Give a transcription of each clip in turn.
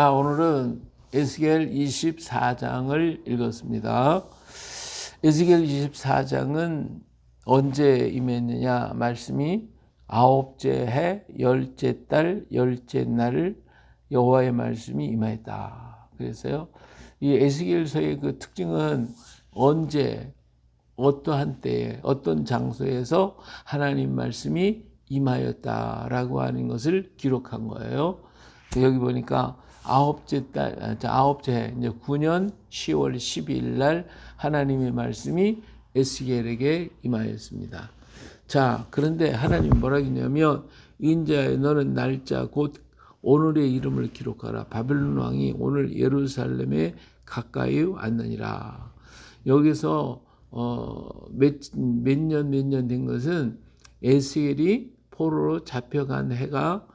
오늘은 에스겔 24장을 읽었습니다. 에스겔 24장은 언제 임했느냐 말씀이 아홉째 해 열째 달 열째 날 여호와의 말씀이 임하였다. 그래서요, 이 에스겔서의 그 특징은 언제 어떠한 때에 어떤 장소에서 하나님 말씀이 임하였다라고 하는 것을 기록한 거예요. 여기 보니까 아홉째 해, 이제 9년 10월 12일 날 하나님의 말씀이 에스겔에게 임하였습니다. 자, 그런데 하나님 뭐라 했냐면, 인자야 너는 날짜 곧 오늘의 이름을 기록하라. 바벨론 왕이 오늘 예루살렘에 가까이 왔느니라. 여기서 몇 년 된 것은 에스겔이 포로로 잡혀간 해가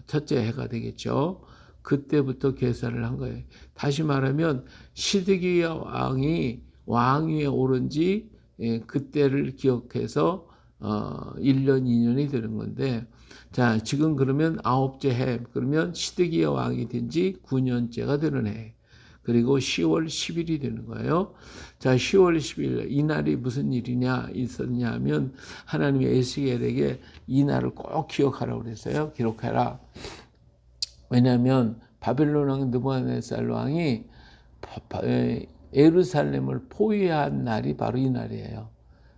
첫째 해가 되겠죠. 그때부터 계산을 한 거예요. 다시 말하면 시드기야 왕이 왕위에 오른 지 그때를 기억해서 1년, 2년이 되는 건데, 자, 지금 그러면 아홉째 해, 그러면 시드기야 왕이 된 지 9년째가 되는 해. 그리고 10월 10일이 되는 거예요. 자, 10월 10일 이 날이 무슨 일이냐 있었냐 하면 하나님이 에스겔에게 이 날을 꼭 기억하라고 그랬어요. 기록해라. 왜냐하면 바벨론 왕 느부갓네살 왕이 예루살렘을 포위한 날이 바로 이 날이에요.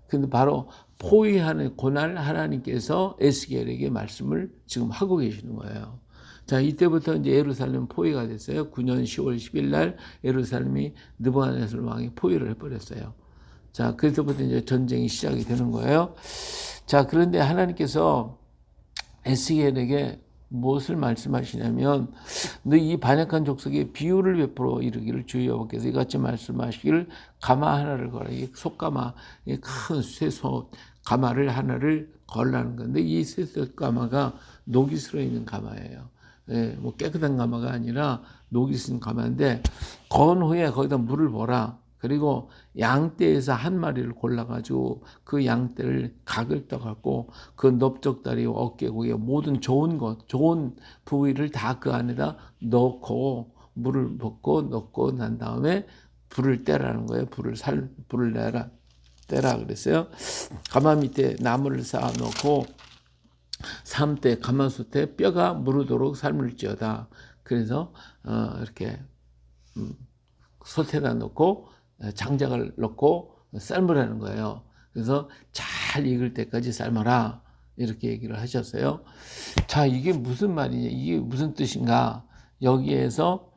근데 바로 포위하는 그날 하나님께서 에스겔에게 말씀을 지금 하고 계시는 거예요. 자, 이때부터 이제 예루살렘 포위가 됐어요. 9년 10월 10일 날 예루살렘이 느부갓네살 왕이 포위를 해버렸어요. 자, 그래서부터 이제 전쟁이 시작이 되는 거예요. 자, 그런데 하나님께서 에스겔에게 무엇을 말씀하시냐면, 너 이 반역한 족속에 비유를 베풀어 이르기를 주 여호와께서 이같이 말씀하시기를 가마 하나를 걸어. 이 속가마, 큰 쇠소 가마를 하나를 걸라는 건데, 이 쇠소 가마가 녹이 슬어 있는 가마예요. 뭐 깨끗한 가마가 아니라 녹이 슬은 가마인데, 건 후에 거기다 물을 부어라. 그리고 양떼에서 한 마리를 골라가지고 그 양떼를 각을 떠갖고 그 넓적다리, 어깨고기 모든 좋은 것, 좋은 부위를 다 그 안에다 넣고 물을 붓고 넣고 난 다음에 불을 떼라는 거예요. 불을 떼라 그랬어요. 가마 밑에 나무를 쌓아 놓고 삶때 가마솥에 뼈가 무르도록 삶을지어다. 그래서 이렇게 솥에다 넣고 장작을 넣고 삶으라는 거예요. 그래서 잘 익을 때까지 삶아라, 이렇게 얘기를 하셨어요. 자, 이게 무슨 말이냐, 이게 무슨 뜻인가? 여기에서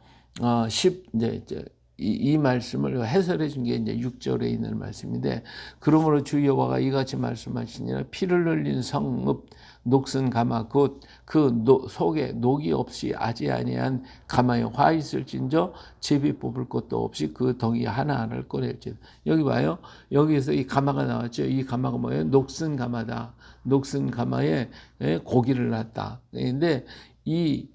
이제 이 말씀을 해설해 준 게 이제 6절에 있는 말씀인데, 그러므로 주 여호와가 이같이 말씀하시니라. 피를 흘린 성읍 녹슨 가마 곧 그 속에 녹이 없이 아지 아니한 가마에 화 있을진저 제비 뽑을 것도 없이 그 덩이 하나하나를 꺼낼지. 여기 봐요. 여기에서 이 가마가 나왔죠. 이 가마가 뭐예요? 녹슨 가마다. 녹슨 가마에 고기를 놨다. 근데 이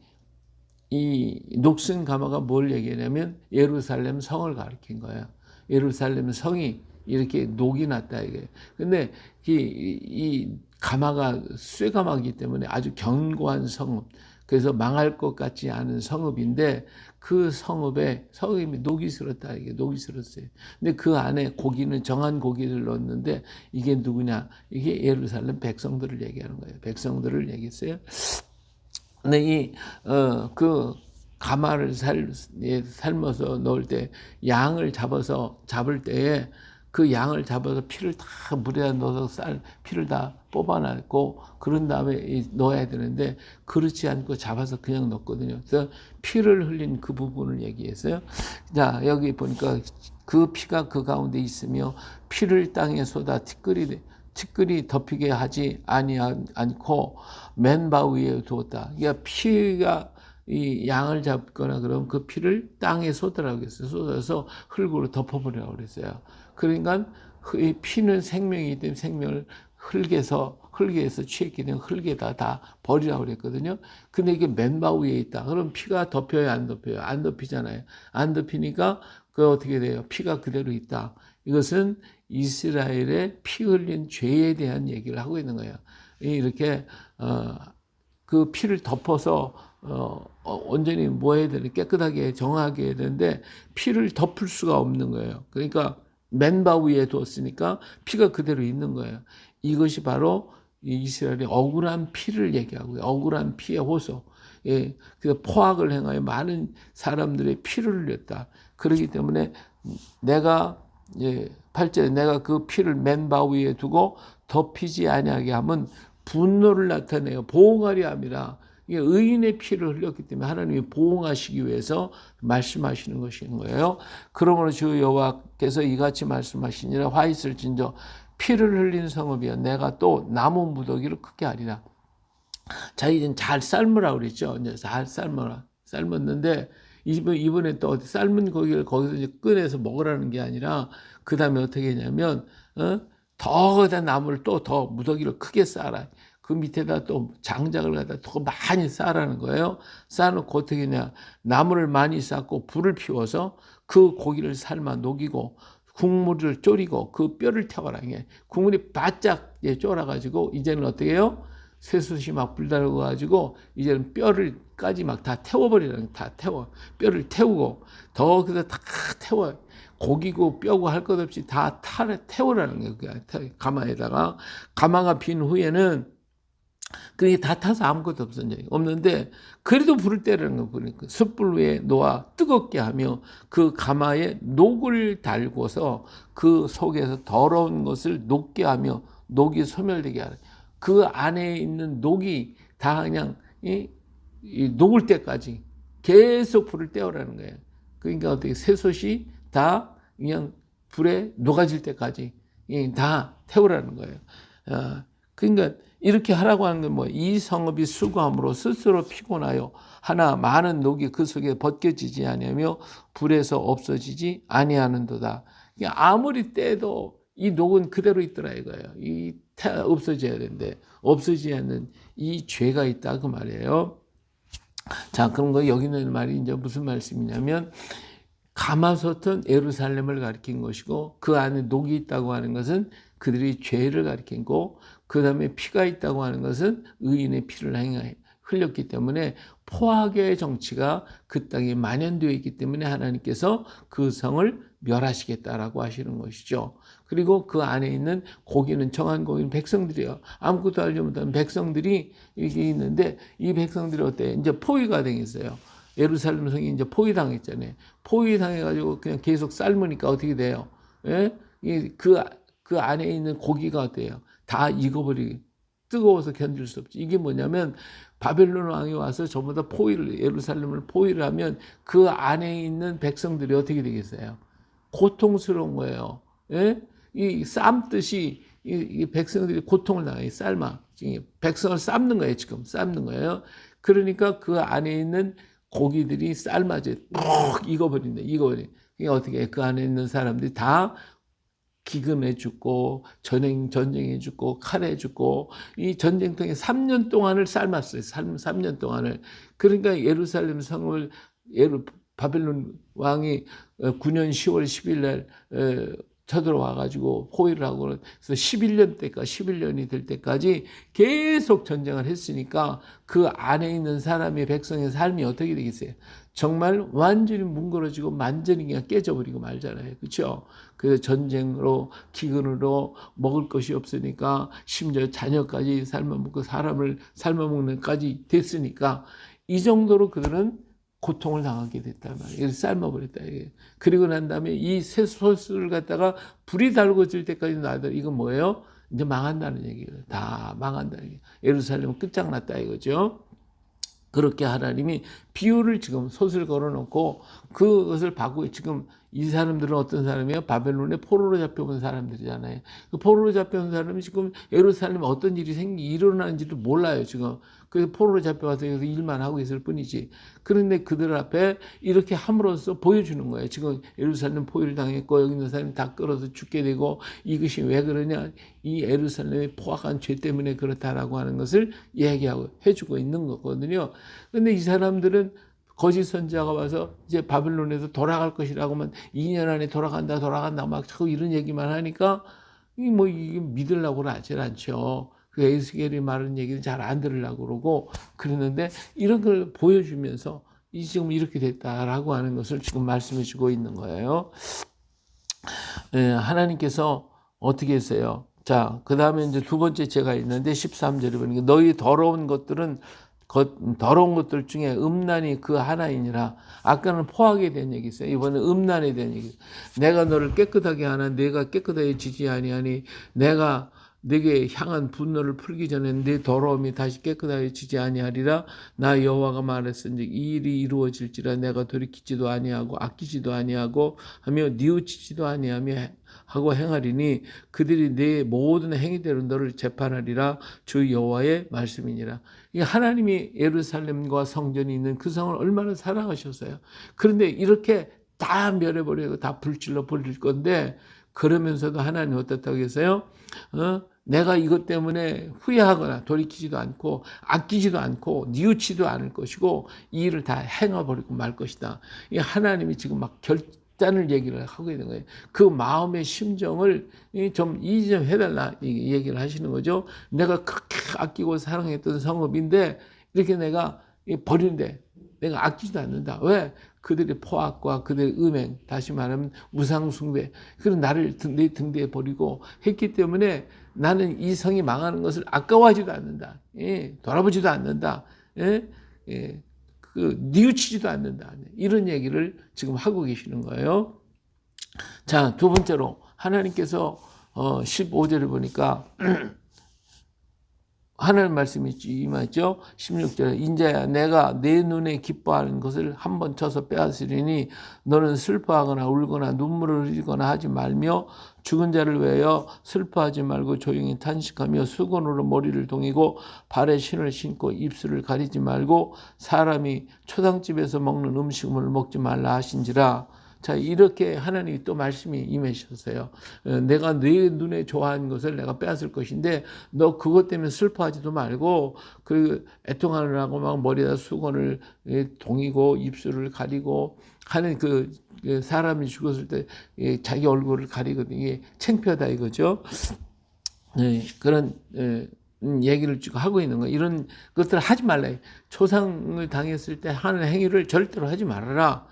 녹슨 가마가 뭘 얘기하냐면 예루살렘 성을 가리킨 거예요. 예루살렘 성이 이렇게 녹이 났다 이게. 근데 이 가마가 쇠가마이기 때문에 아주 견고한 성읍, 그래서 망할 것 같지 않은 성읍인데, 그 성읍이 녹이 슬었다, 이게 녹이 슬었어요. 근데 그 안에 고기는 정한 고기를 넣었는데, 이게 누구냐? 이게 예루살렘 백성들을 얘기하는 거예요. 백성들을 얘기했어요. 근데 그 가마를 삶아서 넣을 때, 양을 잡을 때에 그 양을 잡아서 피를 다 물에다 넣어서 피를 다 뽑아놨고, 그런 다음에 넣어야 되는데, 그렇지 않고 잡아서 그냥 넣거든요. 그래서 피를 흘린 그 부분을 얘기했어요. 자, 여기 보니까 그 피가 그 가운데 있으며 피를 땅에 쏟아 티끌이 덮이게 하지 않고 맨바 위에 두었다. 그러니까 피가 이 양을 잡거나 그러면 그 피를 땅에 쏟으라고 했어요. 쏟아서 흙으로 덮어버리라고 그랬어요. 그러니까 이 피는 생명이기 때문에 생명을 흙에서 취했기 때문에 흙에다 다 버리라고 그랬거든요. 근데 이게 맨바 위에 있다. 그럼 피가 덮여요, 안 덮여요? 안 덮이잖아요. 안 덮이니까 그 어떻게 돼요? 피가 그대로 있다. 이것은 이스라엘의 피 흘린 죄에 대한 얘기를 하고 있는 거예요. 이렇게 그 피를 덮어서 온전히 뭐 해야 되는 깨끗하게 정하게 해야 되는데 피를 덮을 수가 없는 거예요. 그러니까 맨바 위에 두었으니까 피가 그대로 있는 거예요. 이것이 바로 이스라엘의 억울한 피를 얘기하고요. 억울한 피의 호소. 예, 그래서 포악을 행하여 많은 사람들의 피를 흘렸다. 그렇기 때문에 내가 8절에 내가 그 피를 맨바 위에 두고 덮이지 아니하게 하면 분노를 나타내어 보응하려 함이라. 이게 의인의 피를 흘렸기 때문에 하나님이 보응하시기 위해서 말씀하시는 것인 거예요. 그러므로 주 여호와께서 이같이 말씀하시니라. 화 있을진저 피를 흘린 성읍이여 내가 또 나무 무더기를 크게 하리라. 자, 이제 잘 삶으라 그랬죠. 이제 잘 삶으라. 삶았는데 이번에 또 삶은 고기를 거기서 이제 꺼내서 먹으라는 게 아니라 그 다음에 어떻게 했냐면 더 거기다 나무를 또 더 무더기를 크게 쌓아라. 그 밑에다 또 장작을 갖다 더 많이 쌓으라는 거예요. 쌓아놓고 어떻게 했냐. 나무를 많이 쌓고 불을 피워서 그 고기를 삶아 녹이고 국물을 졸이고 그 뼈를 태워라. 국물이 바짝 쫄아가지고 이제는 어떻게 해요? 쇠솥이 막 불달고 가지고 이제는 뼈를까지 막 다 태워버리라는, 다 태워. 뼈를 태우고 더 그래서 다 태워. 고기고 뼈고 할 것 없이 다 태우라는 거예요. 가마에다가. 가마가 빈 후에는 그게 다 타서 아무것도 없는데 그래도 불을 때리는 거 보니까 숯불 위에 놓아 뜨겁게 하며 그 가마에 녹을 달고서 그 속에서 더러운 것을 녹게 하며 녹이 소멸되게 하라. 그 안에 있는 녹이 다 그냥 이 녹을 때까지 계속 불을 떼우라는 거예요. 그러니까 어떻게 쇠솥이 다 그냥 불에 녹아질 때까지 다 태우라는 거예요. 그러니까 이렇게 하라고 하는 건 뭐 이 성읍이 수고함으로 스스로 피곤하여 하나 많은 녹이 그 속에 벗겨지지 아니하며 불에서 없어지지 아니하는도다. 아무리 떼도 이 녹은 그대로 있더라 이거예요. 없어져야 되는데 없어지지 않는 이 죄가 있다 그 말이에요. 자, 그런 거 여기 있는 말이 이제 무슨 말씀이냐면 가마솥은 예루살렘을 가리킨 것이고 그 안에 녹이 있다고 하는 것은 그들이 죄를 가리키고 그 다음에 피가 있다고 하는 것은 의인의 피를 흘렸기 때문에 포악의 정치가 그 땅에 만연되어 있기 때문에 하나님께서 그 성을 멸하시겠다라고 하시는 것이죠. 그리고 그 안에 있는 고기는 정한 고기는 백성들이에요. 아무것도 알지 못하는 백성들이 이게 있는데 이 백성들이 어때요? 이제 포위가 되겠어요. 예루살렘 성이 이제 포위당했잖아요. 포위당해가지고 그냥 계속 삶으니까 어떻게 돼요? 예? 그 안에 있는 고기가 어때요? 다 익어버리게 뜨거워서 견딜 수 없지. 이게 뭐냐면 바벨론 왕이 와서 전부 다 예루살렘을 포위를 하면 그 안에 있는 백성들이 어떻게 되겠어요? 고통스러운 거예요. 예? 이 삶듯이 이 백성들이 고통을 당해요. 삶아. 백성을 삶는 거예요. 지금 삶는 거예요. 그러니까 그 안에 있는 고기들이 삶아져 익어버린다. 그러니까 어떻게 그 안에 있는 사람들이 다 기근에 죽고 전쟁에 죽고 칼에 죽고 이 전쟁통에 3년 동안을 삶았어요. 3년 동안을. 그러니까 예루살렘 성을 바벨론 왕이 9년 10월 10일 날 쳐들어와 가지고 포위를 하고 그래서 11년이 될 때까지 계속 전쟁을 했으니까 그 안에 있는 사람의 백성의 삶이 어떻게 되겠어요? 정말 완전히 뭉그러지고 완전히 그냥 깨져버리고 말잖아요. 그렇죠? 그래서 전쟁으로 기근으로 먹을 것이 없으니까 심지어 자녀까지 삶아먹고 사람을 삶아먹는까지 됐으니까 이 정도로 그들은 고통을 당하게 됐단 말이에요. 삶아버렸다. 그리고 난 다음에 이 쇠솥을 갖다가 불이 달궈질 때까지 놔둬. 이건 뭐예요? 이제 망한다는 얘기예요. 다 망한다는 얘기예요. 예루살렘은 끝장났다 이거죠. 그렇게 하나님이 비유를 지금 솥을 걸어놓고 그것을 바꾸고 지금 이 사람들은 어떤 사람이에요? 바벨론에 포로로 잡혀온 사람들이잖아요. 그 포로로 잡혀온 사람이 지금 예루살렘에 어떤 일이 일어나는지도 몰라요. 지금 그래서 포로로 잡혀와서 여기서 일만 하고 있을 뿐이지. 그런데 그들 앞에 이렇게 함으로써 보여주는 거예요. 지금 예루살렘 포위를 당했고 여기 있는 사람이 다 끌어서 죽게 되고 이것이 왜 그러냐? 이 예루살렘의 포악한 죄 때문에 그렇다라고 하는 것을 얘기하고 해주고 있는 거거든요. 그런데 이 사람들은 거짓 선지자가 와서 이제 바벨론에서 돌아갈 것이라고만 2년 안에 돌아간다 막 자꾸 이런 얘기만 하니까 이게 믿으려고 하질 않죠. 그 에스겔이 말하는 얘기는 잘 안 들으려고 그러고 그러는데 이런 걸 보여주면서 이 지금 이렇게 됐다라고 하는 것을 지금 말씀해 주고 있는 거예요. 하나님께서 어떻게 했어요? 자, 그 다음에 이제 두 번째 죄가 있는데 13절에 보니까 너희 더러운 것들은 더러운 것들 중에 음란이 그 하나이니라. 아까는 포하게 된 얘기 있어요. 이번에 음란에 대한 얘기. 내가 너를 깨끗하게 하나 내가 깨끗해지지 아니하니 내가 내게 향한 분노를 풀기 전에 네 더러움이 다시 깨끗해지지 아니하리라. 나 여호와가 말했으니 이 일이 이루어질지라. 내가 돌이키지도 아니하고 아끼지도 아니하고 하며 뉘우치지도 아니하며 하고 행하리니 그들이 내 모든 행위대로 너를 재판하리라. 주 여호와의 말씀이니라. 이 하나님이 예루살렘과 성전이 있는 그 성을 얼마나 사랑하셨어요. 그런데 이렇게 다 멸해버리고 다 불질러 버릴 건데 그러면서도 하나님 어떻다고 했어요? 내가 이것 때문에 후회하거나 돌이키지도 않고 아끼지도 않고 뉘우치도 않을 것이고 이 일을 다 행해버리고 말 것이다. 이 하나님이 지금 막 결단을 얘기를 하고 있는 거예요. 그 마음의 심정을 좀 이해 좀 해달라 얘기를 하시는 거죠. 내가 그렇게 아끼고 사랑했던 성읍인데 이렇게 내가 버리는데 내가 아끼지도 않는다. 왜? 그들의 포악과 그들의 음행, 다시 말하면 우상숭배, 그런 나를 내 등대에 버리고 했기 때문에 나는 이 성이 망하는 것을 아까워하지도 않는다. 돌아보지도 않는다. 뉘우치지도 않는다. 이런 얘기를 지금 하고 계시는 거예요. 자, 두 번째로 하나님께서 15절을 보니까 하나님 말씀이 임하죠. 16절에 인자야 내가 내 눈에 기뻐하는 것을 한번 쳐서 빼앗으리니 너는 슬퍼하거나 울거나 눈물을 흘리거나 하지 말며 죽은 자를 위하여 슬퍼하지 말고 조용히 탄식하며 수건으로 머리를 동이고 발에 신을 신고 입술을 가리지 말고 사람이 초상집에서 먹는 음식물을 먹지 말라 하신지라. 자, 이렇게 하나님이 또 말씀이 임하셨어요. 내가 네 눈에 좋아하는 것을 내가 빼앗을 것인데 너 그것 때문에 슬퍼하지도 말고 그 애통하느라고 막 머리에다 수건을 동이고 입술을 가리고 하는 그 사람이 죽었을 때 자기 얼굴을 가리거든요. 이게 창피하다 이거죠. 그런 얘기를 지금 하고 있는 거예요. 이런 것들을 하지 말라. 초상을 당했을 때 하는 행위를 절대로 하지 말아라.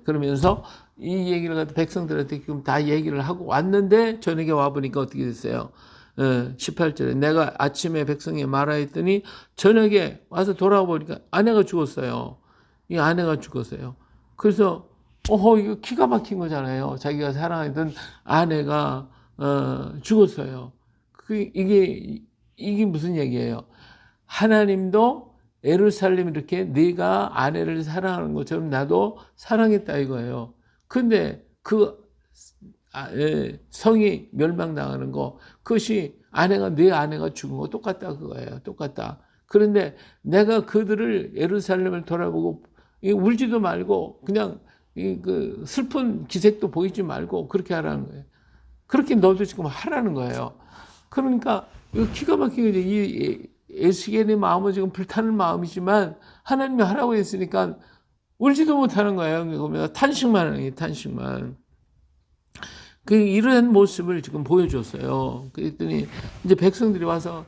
그러면서 이 얘기를 갖다 백성들한테 지금 다 얘기를 하고 왔는데 저녁에 와보니까 어떻게 됐어요? 18절에 내가 아침에 백성에 말하였더니 저녁에 와서 돌아와 보니까 아내가 죽었어요. 이 아내가 죽었어요. 그래서 이거 기가 막힌 거잖아요. 자기가 사랑하던 아내가 죽었어요. 이게 무슨 얘기예요? 하나님도 예루살렘 이렇게 네가 아내를 사랑하는 것처럼 나도 사랑했다 이거예요. 근데 그 성이 멸망당하는 거 그것이 내 아내가 죽은 거 똑같다 그거예요. 똑같다. 그런데 내가 그들을 예루살렘을 돌아보고 울지도 말고 그냥 그 슬픈 기색도 보이지 말고 그렇게 하라는 거예요. 그렇게 너도 지금 하라는 거예요. 그러니까 이거 기가 막히게 이 에스겔의 마음은 지금 불타는 마음이지만 하나님이 하라고 했으니까 울지도 못하는 거예요. 그러면 탄식만 하는 게 탄식만. 이런 모습을 지금 보여줬어요. 그랬더니 이제 백성들이 와서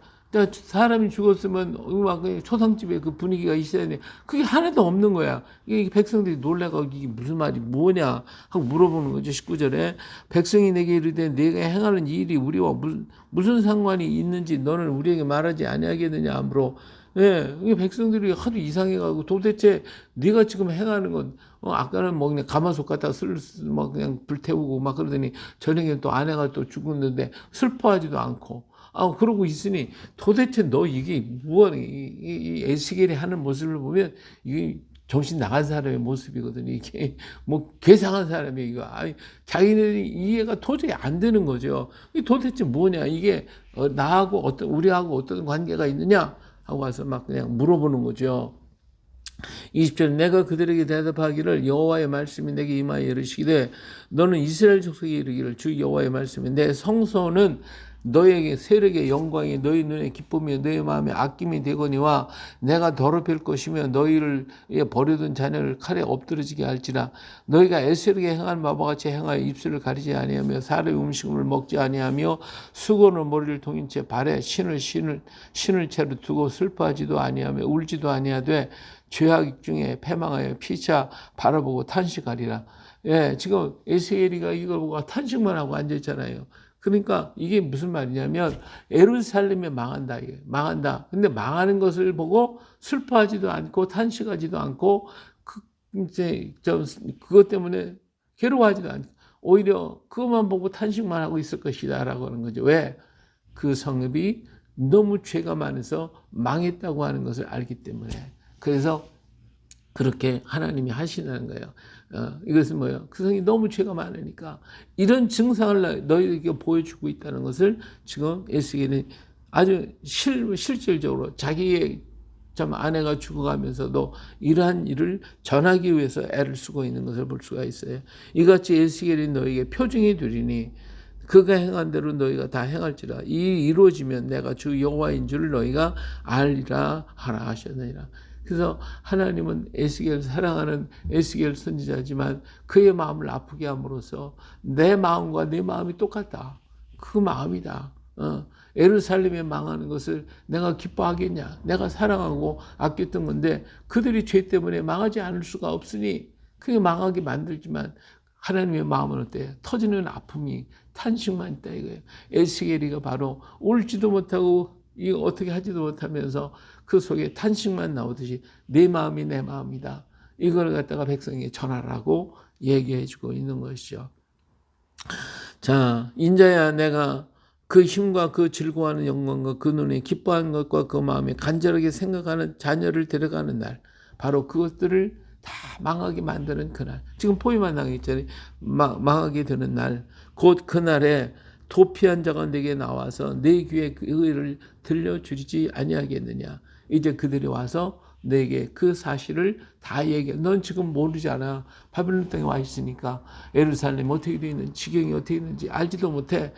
사람이 죽었으면 막 초상집에 그 분위기가 있어야 돼. 그게 하나도 없는 거야. 이게 백성들이 놀라고 이게 무슨 말이 뭐냐 하고 물어보는 거죠. 19절에 백성이 내게 이르되 내가 행하는 이 일이 우리와 무슨 상관이 있는지 너는 우리에게 말하지 아니하겠느냐 하므로 이게 백성들이 하도 이상해가고 도대체 네가 지금 행하는 건 아까는 뭐 그냥 가마솥 갖다가 막 그냥 불태우고 막 그러더니 저녁에 또 아내가 또 죽었는데 슬퍼하지도 않고 그러고 있으니 도대체 너 이게 이 에스겔이 하는 모습을 보면 이게 정신 나간 사람의 모습이거든요. 이게 뭐 괴상한 사람이 이거 자기네들이 이해가 도저히 안 되는 거죠. 이게 도대체 뭐냐 이게 나하고 우리하고 어떤 관계가 있느냐 하고 와서 막 그냥 물어보는 거죠. 20절 내가 그들에게 대답하기를 여호와의 말씀이 내게 임하여 이르시기되 너는 이스라엘 족속에 이르기를 주 여호와의 말씀이 내 성소는 너에게 세력의 영광이 너희 눈에 기쁨이 너희 마음에 아낌이 되거니와 내가 더럽힐 것이며 너희를 버려둔 자녀를 칼에 엎드러지게 할지라. 너희가 에셀에게 행한 바와 같이 행하여 입술을 가리지 아니하며 사람의 음식을 먹지 아니하며 수건으로 머리를 동인 채 발에 신을 채로 두고 슬퍼하지도 아니하며 울지도 아니하되 죄악 중에 패망하여 피차 바라보고 탄식하리라. 예, 지금 에스겔이가 이걸 보고 탄식만 하고 앉아 있잖아요. 그러니까 이게 무슨 말이냐면 예루살렘이 망한다. 이게 망한다. 근데 망하는 것을 보고 슬퍼하지도 않고 탄식하지도 않고 이제 그것 때문에 괴로워하지도 않고 오히려 그것만 보고 탄식만 하고 있을 것이다라고 하는 거죠. 왜? 그 성읍이 너무 죄가 많아서 망했다고 하는 것을 알기 때문에. 그래서 그렇게 하나님이 하시는 거예요. 이것은 뭐예요? 그 성이 너무 죄가 많으니까 이런 증상을 너희에게 보여주고 있다는 것을 지금 에스겔은 아주 실질적으로 자기의 아내가 죽어가면서도 이러한 일을 전하기 위해서 애를 쓰고 있는 것을 볼 수가 있어요. 이같이 에스겔이 너희에게 표징이 되리니 그가 행한 대로 너희가 다 행할지라. 이 이루어지면 내가 주 여호와인 줄 너희가 알리라 하라 하셨느니라. 그래서 하나님은 에스겔을 사랑하는 에스겔 선지자지만 그의 마음을 아프게 함으로써 내 마음과 네 마음이 똑같다. 그 마음이다. 예루살렘에 망하는 것을 내가 기뻐하겠냐. 내가 사랑하고 아꼈던 건데 그들이 죄 때문에 망하지 않을 수가 없으니 그게 망하게 만들지만 하나님의 마음은 어때요? 터지는 아픔이 탄식만 있다 이거예요. 에스겔이가 바로 울지도 못하고 이거 어떻게 하지도 못하면서 그 속에 탄식만 나오듯이 내 마음이 내 마음이다. 이걸 갖다가 백성에게 전하라고 얘기해 주고 있는 것이죠. 자, 인자야 내가 그 힘과 그 즐거워하는 영광과 그 눈에 기뻐하는 것과 그 마음에 간절하게 생각하는 자녀를 데려가는 날, 바로 그것들을 다 망하게 만드는 그날. 지금 포위만 당했잖아요. 망하게 되는 날. 곧 그날에 도피한 자가 내게 나와서 내 귀에 그 의를 들려주지 아니하겠느냐. 이제 그들이 와서 내게 그 사실을 다 얘기해. 넌 지금 모르잖아. 바벨론 땅에 와 있으니까 예루살렘 어떻게 돼 있는지, 지경이 어떻게 있는지 알지도 못해.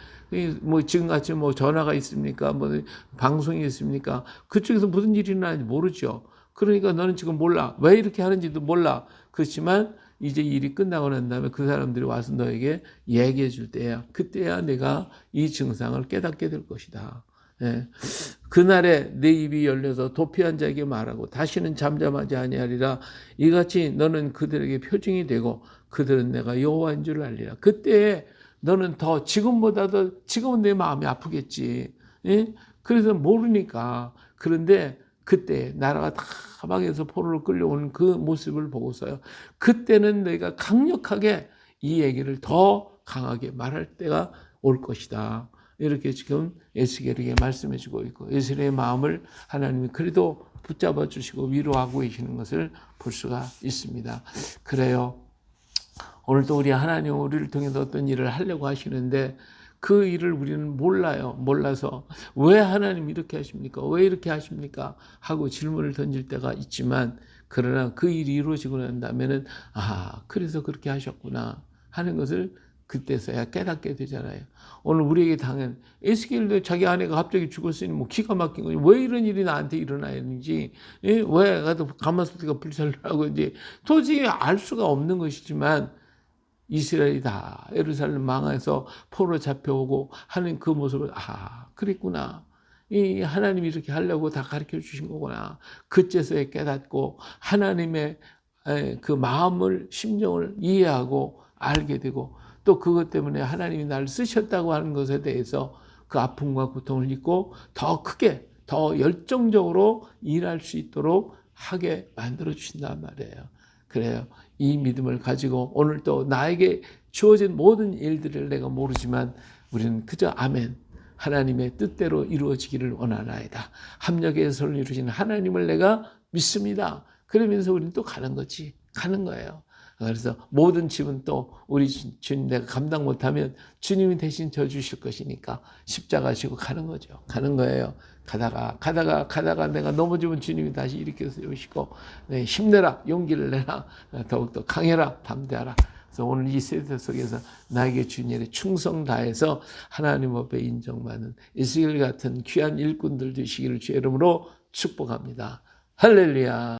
뭐 지금같이 뭐 전화가 있습니까? 뭐 방송이 있습니까? 그쪽에서 무슨 일이 일어나는지 모르죠. 그러니까 너는 지금 몰라. 왜 이렇게 하는지도 몰라. 그렇지만 이제 일이 끝나고 난 다음에 그 사람들이 와서 너에게 얘기해 줄 때야. 그때야 내가 이 증상을 깨닫게 될 것이다. 예. 그날에 내 입이 열려서 도피한 자에게 말하고 다시는 잠잠하지 아니하리라. 이같이 너는 그들에게 표징이 되고 그들은 내가 여호와인 줄 알리라. 그때 너는 더 지금보다도 지금은 내 마음이 아프겠지. 예? 그래서 모르니까. 그런데 그때 나라가 다 망해서 포로로 끌려오는 그 모습을 보고서요. 그때는 내가 강력하게 이 얘기를 더 강하게 말할 때가 올 것이다. 이렇게 지금 에스겔에게 말씀해 주고 있고 에스겔의 마음을 하나님이 그래도 붙잡아 주시고 위로하고 계시는 것을 볼 수가 있습니다. 그래요. 오늘도 우리 하나님 우리를 통해서 어떤 일을 하려고 하시는데 그 일을 우리는 몰라요. 몰라서 왜 하나님 이렇게 하십니까? 왜 이렇게 하십니까? 하고 질문을 던질 때가 있지만 그러나 그 일이 이루어지고 난 다음에는 그래서 그렇게 하셨구나 하는 것을 그때서야 깨닫게 되잖아요. 오늘 우리에게 당한 에스겔도 자기 아내가 갑자기 죽었으니 뭐 기가 막힌 거지. 왜 이런 일이 나한테 일어나는지, 왜 가도 가마솥가 불살라고 이제 도저히 알 수가 없는 것이지만 이스라엘이 다 예루살렘 망해서 포로 잡혀오고 하는 그 모습을 그랬구나. 이 하나님이 이렇게 하려고 다 가르쳐 주신 거구나. 그때서야 깨닫고 하나님의 그 마음을 심정을 이해하고 알게 되고 또 그것 때문에 하나님이 나를 쓰셨다고 하는 것에 대해서 그 아픔과 고통을 잊고 더 크게 더 열정적으로 일할 수 있도록 하게 만들어 주신단 말이에요. 그래요. 이 믿음을 가지고 오늘 또 나에게 주어진 모든 일들을 내가 모르지만 우리는 그저 아멘. 하나님의 뜻대로 이루어지기를 원하나이다. 합력의 선을 이루시는 하나님을 내가 믿습니다. 그러면서 우리는 또 가는 거지. 가는 거예요. 그래서 모든 짐은 또 우리 주님 내가 감당 못하면 주님이 대신 져주실 것이니까 십자가 지고 가는 거죠. 가는 거예요. 가다가 내가 넘어지면 주님이 다시 일으켜 세우시고 힘내라 용기를 내라 더욱더 강해라 담대하라 그래서 오늘 이 세대 속에서 나에게 주신 일에 충성 다해서 하나님 앞에 인정받는 이스라엘 같은 귀한 일꾼들 되시기를 주의 이름으로 축복합니다. 할렐루야.